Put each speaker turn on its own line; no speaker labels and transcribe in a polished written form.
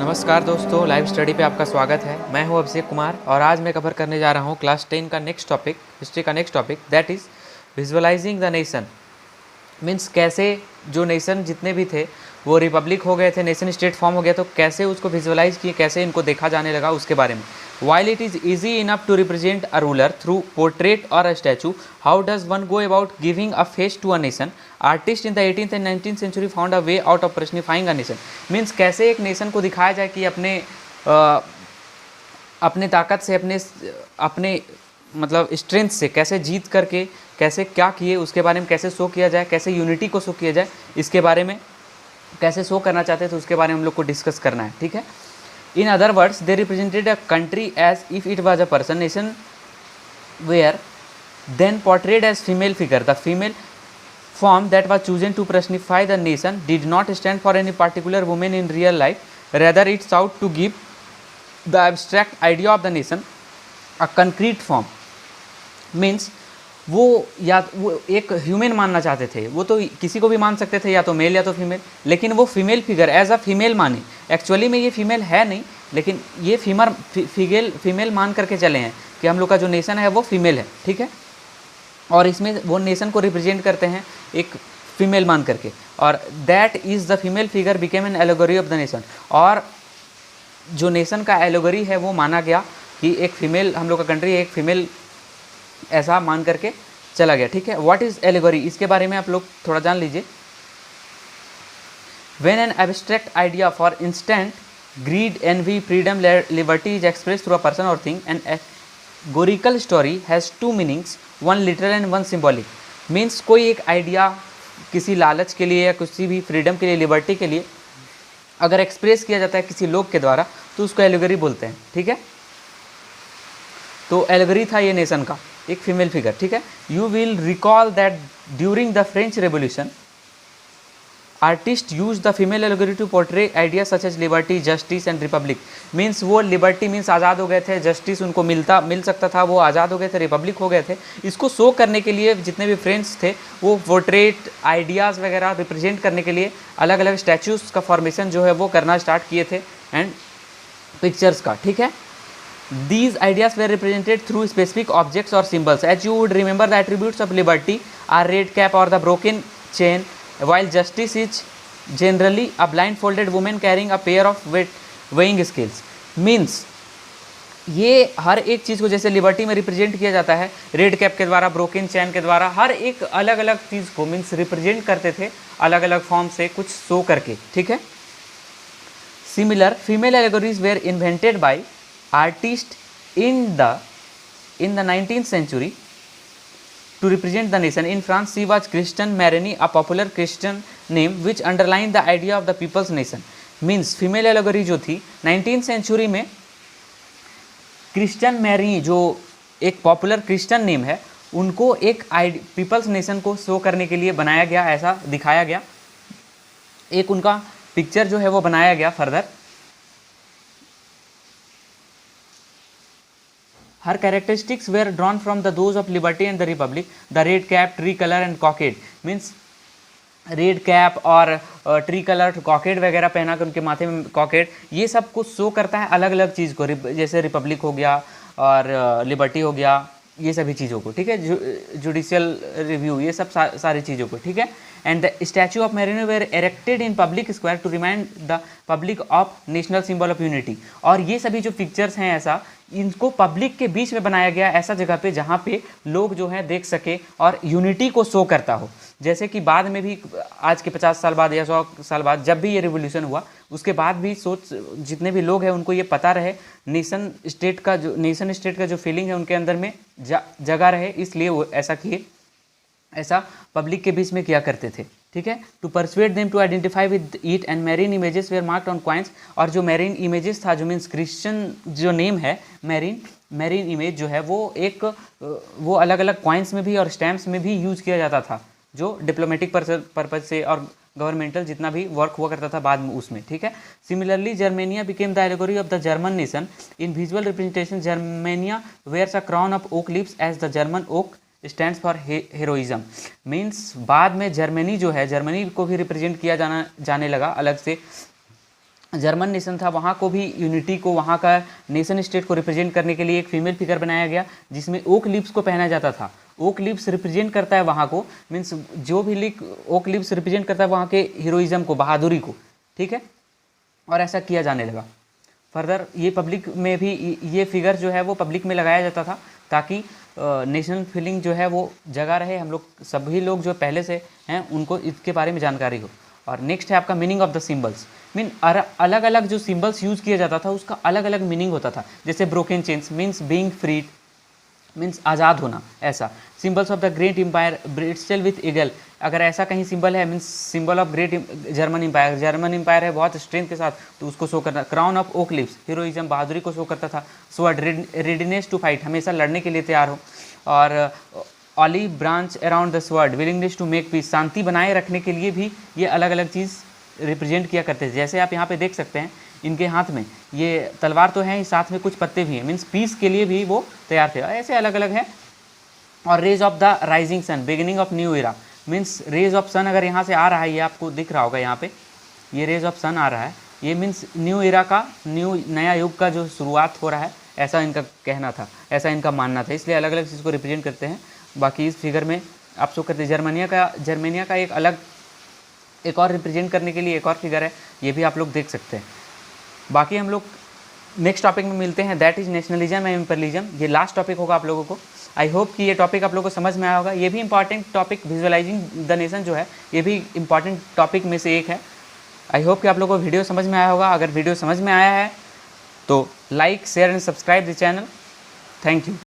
नमस्कार दोस्तों, live study पे आपका स्वागत है। मैं हूं अभिषेक कुमार और आज मैं कवर करने जा रहा हूं क्लास 10 का नेक्स्ट टॉपिक, हिस्ट्री का next topic, that is visualising the nation. Means कैसे जो नेशन जितने भी थे वो रिपब्लिक हो गए थे, नेशन स्टेट फॉर्म हो गया, तो कैसे उसको विजुअलाइज किए, कैसे इनको देखा जाने लगा, उसके बारे में। While it is easy enough to represent a ruler through portrait और a statue, how does one go about giving a face to a nation? Artist in the 18th and 19th century found a way out of personifying a nation. Means कैसे एक nation को दिखाया जाए कि अपने ताकत से, अपने मतलब स्ट्रेंथ से कैसे जीत करके कैसे क्या किए, उसके बारे में कैसे शो किया जाए, कैसे यूनिटी को शो किया जाए, इसके बारे में कैसे शो करना चाहते हैं, तो उसके बारे में हम लोग को डिस्कस करना है। ठीक है। In other words, they represented a country as if it was a person, nation were then portrayed as female figure. The female form that was chosen to personify the nation did not stand for any particular woman in real life. Rather, it sought to give the abstract idea of the nation a concrete form. Means वो वो एक human मानना चाहते थे, वो तो किसी को भी मान सकते थे, या तो मेल या तो फीमेल, लेकिन वो female figure as a female माने। एक्चुअली में ये फीमेल है नहीं, लेकिन ये फीमेल मान करके चले हैं कि हम लोग का जो नेशन है वो फीमेल है। ठीक है। और इसमें वो नेशन को रिप्रेजेंट करते हैं एक फीमेल मान करके, और that is the female figure became an allegory of the nation. और जो नेशन का एलोगरी है वो माना गया कि एक फीमेल, हम लोग का कंट्री एक फीमेल ऐसा मान करके चला गया। ठीक है। व्हाट इज़ एलोगरी, इसके बारे में आप लोग थोड़ा जान लीजिए। When an abstract idea, for instant greed, envy, freedom, liberty is express through a person और thing, and allegorical story has two meanings, one literal and one symbolic. Means कोई एक आइडिया किसी लालच के लिए या किसी भी फ्रीडम के लिए, लिबर्टी के लिए अगर एक्सप्रेस किया जाता है किसी लोग के द्वारा, तो उसको एलोगरी बोलते हैं। ठीक है। तो एलोगरी था ये नेशन का, एक फीमेल फिगर। ठीक है। You will recall that during the French Revolution artist use the female allegory to portray idea such as liberty, justice and republic. Means वो लिबर्टी मीन्स आज़ाद हो गए थे, जस्टिस उनको मिल सकता था, वो आज़ाद हो गए थे, रिपब्लिक हो गए थे। इसको शो करने के लिए जितने भी फ्रेंड्स थे वो पोर्ट्रेट आइडियाज़ वगैरह रिप्रेजेंट करने के लिए अलग अलग स्टैचूज़ का फॉर्मेशन जो है वो करना स्टार्ट किए थे, एंड पिक्चर्स का। ठीक है। These ideas were represented through specific objects or symbols. As you would remember, the attributes of liberty are red cap or the broken chain, while justice is generally a blindfolded woman carrying a pair of weighing scales. Means ये हर एक चीज़ को जैसे liberty में represent किया जाता है red cap के द्वारा, ब्रोकन चैन के द्वारा, हर एक अलग अलग चीज़ को मीन्स रिप्रेजेंट करते थे अलग अलग फॉर्म से कुछ शो करके। ठीक है। Similar female allegories were invented by artist in the 19th century to represent the nation. In France, she was Christian Marini, a popular Christian name which underlined the idea of the people's nation. Means female allegory जो थी 19th century में, Christian Mary जो एक popular Christian name है, उनको एक peoples nation को show करने के लिए बनाया गया, ऐसा दिखाया गया। एक उनका पिक्चर जो है वो बनाया गया further. Her characteristics were drawn from those of liberty and the republic. The red cap, tree color and cockade. Means red cap और ट्री कलर कॉकेड वगैरह पहना कर उनके माथे में कॉकेड, ये सब कुछ शो करता है अलग अलग चीज़ को, जैसे रिपब्लिक हो गया और लिबर्टी हो गया, ये सभी चीज़ों को। ठीक है। जुडिशियल रिव्यू, ये सब सारी चीज़ों को। ठीक है। And the statue of Marianne were erected in public square to remind the public of national symbol of unity. और ये सभी जो पिक्चर्स हैं ऐसा, इनको पब्लिक के बीच में बनाया गया ऐसा जगह पे जहाँ पे लोग जो हैं देख सके और यूनिटी को शो करता हो। जैसे कि बाद में भी आज के 50 साल बाद या 100 साल बाद जब भी ये रिवोल्यूशन हुआ, उसके बाद भी जितने भी लोग हैं उनको ये पता रहे, नेशन स्टेट का जो फीलिंग है उनके अंदर में जगा रहे, इसलिए वो ऐसा किए, ऐसा पब्लिक के बीच में किया करते थे। ठीक है। To persuade them to identify with it, and Marianne images were marked on coins. और जो मैरीन इमेजेस था, जो मीन्स क्रिश्चियन जो नेम है मैरीन इमेज जो है वो अलग अलग कॉइन्स में भी और स्टैम्प्स में भी यूज किया जाता था, जो डिप्लोमेटिक पर्पज से और गवर्नमेंटल जितना भी वर्क हुआ करता था बाद में उसमें। ठीक है। Similarly Germania became the allegory of the German nation in visual representation. Germania wears a crown of oak leaves as the German oak stands for heroism. Means बाद में जर्मनी जो है, जर्मनी को भी रिप्रेजेंट किया जाने लगा अलग से जर्मन नेशन था वहाँ को भी यूनिटी को, वहाँ का नेशन स्टेट को रिप्रेजेंट करने के लिए एक फीमेल फिगर बनाया गया जिसमें ओक लीव्स को पहना जाता था। ओक लीव्स रिप्रेजेंट करता है वहाँ को, मीन्स जो भी लिख ओक लीव्स रिप्रेजेंट करता है वहाँ के हीरोइज्म को, बहादुरी को, ठीक है। और ऐसा किया जाने लगा। फर्दर ये पब्लिक में भी ये फिगर जो है वो पब्लिक में लगाया जाता था ताकि नेशनल फीलिंग जो है वो जगा रहे, हम लोग सभी लोग जो पहले से हैं उनको इसके बारे में जानकारी हो। और नेक्स्ट है आपका meaning of the symbols. Mean अलग अलग जो सिंबल्स यूज़ किया जाता था उसका अलग अलग मीनिंग होता था। जैसे broken chains means being freed, means आज़ाद होना, ऐसा। Symbols of the great empire breastplate with eagle, अगर ऐसा कहीं सिंबल है means symbol of great German empire, German empire है बहुत स्ट्रेंथ के साथ तो उसको शो करना। Crown of oak leaves heroism, बहादुरी को शो करता था। स्वर्ड रेडीनेस टू फाइट, हमेशा लड़ने के लिए तैयार हो। और olive branch around the sword willingness to make peace, शांति बनाए रखने के लिए भी ये अलग अलग चीज़ रिप्रेजेंट किया करते थे। जैसे आप यहाँ पे देख सकते हैं इनके हाथ में ये तलवार तो है ही, साथ में कुछ पत्ते भी हैं, मीन्स पीस के लिए भी वो तैयार थे। ऐसे अलग अलग है। और rays of the rising sun beginning of new era, means rays of sun अगर यहाँ से आ रहा है, ये आपको दिख रहा होगा यहाँ पे, ये रेज ऑफ सन आ रहा है, ये मीन्स न्यू एरा का, नया युग का जो शुरुआत हो रहा है, ऐसा इनका कहना था, ऐसा इनका मानना था। इसलिए अलग अलग चीज़ को रिप्रेजेंट करते हैं। बाकी इस फिगर में आप शो करते हैं जर्मनिया का एक अलग, एक और रिप्रेजेंट करने के लिए एक और फिगर है, ये भी आप लोग देख सकते हैं। बाकी हम लोग नेक्स्ट टॉपिक में मिलते हैं, that is nationalism and imperialism. ये लास्ट टॉपिक होगा आप लोगों को। आई होप कि ये टॉपिक आप लोगों को समझ में आया होगा। ये भी important topic, visualising the nation जो है ये भी इंपॉर्टेंट टॉपिक में से एक है। आई होप कि आप लोगों को वीडियो समझ में आया होगा। अगर वीडियो समझ में आया है तो like, share and subscribe the channel. Thank you.